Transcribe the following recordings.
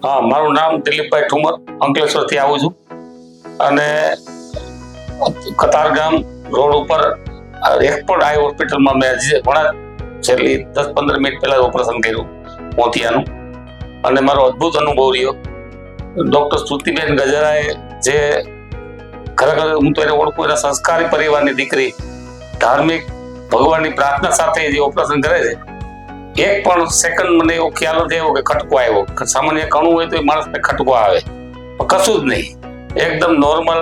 હા, મારું નામ દિલીપભાઈ ઠુમર, અંકલેશ્વરથી આવું છું અને કતારગામ રોડ ઉપર એક્સપોર્ટ આઈ હોસ્પિટલમાં મેં ઘણા છેલ્લી 10-15 મિનિટ પહેલા ઓપરેશન કર્યું મોતિયાનું અને મારો અદ્ભુત અનુભવ રહ્યો. ડોક્ટર સ્તુતિબેન ગજરાએ જે ખરેખર હું તો એને ઓળખું, એના સંસ્કારી પરિવારની દીકરી, ધાર્મિક, ભગવાનની પ્રાર્થના સાથે જે ઓપરેશન કરે છે, એક પણ સેકન્ડ મને એવો ખ્યાલ નથી આવ્યો કે ખટકો આવ્યો. સામાન્ય કણું હોય તો એ માણસને ખટકો આવે, પણ કશું જ નહીં, એકદમ નોર્મલ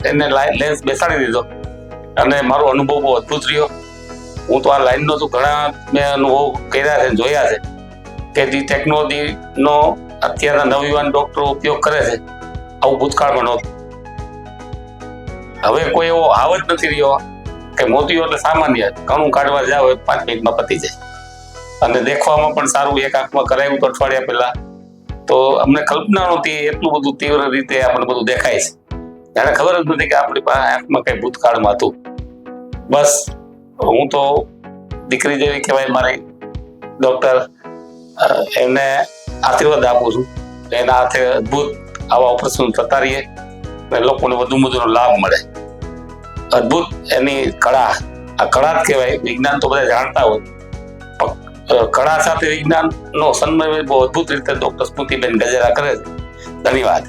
એને લેન્સ બેસાડી દીધો અને મારો અનુભવ બહુ અદ્ભુત રહ્યો. હું તો આ લાઈનનો તો ઘણા મેં અનુભવ કર્યા છે, જોયા છે કે જે ટેકનોલોજીનો અત્યારના નવયુવાન ડોક્ટરો ઉપયોગ કરે છે, આવું ભૂતકાળમાં નહોતું. હવે કોઈ એવો હાવ જ નથી રહ્યો કે મોતિયો એટલે સામાન્ય કણું કાઢવા જાવ 5 મિનિટમાં પતી જાય અને દેખવામાં પણ સારું. એક આંખમાં કરાવ્યું તો અઠવાડિયા પહેલા, તો અમને કલ્પના નહોતી એટલું બધું તીવ્ર રીતે આપણે બધું દેખાય છે. જાણે ખબર જ નથી કે આપણી પાસે આંખમાં કઈ ભૂતકાળમાં હતું. બસ હું તો દીકરી જેવી કહેવાય મારી ડોક્ટર, એમને આશીર્વાદ આપું છું. એના હાથે અદ્ભુત આવા ઓપરેશન થતા રહીએ અને લોકોને વધુ વધુનો લાભ મળે. અદ્ભુત એની કળા, આ કળા જ કહેવાય. વિજ્ઞાન તો બધા જાણતા હોય, પણ કળા સાથે વિજ્ઞાનનો સમન્વય બહુ અદ્ભુત રીતે ડોક્ટર સ્તુતિબેન ગજેરા કરે છે. ધન્યવાદ.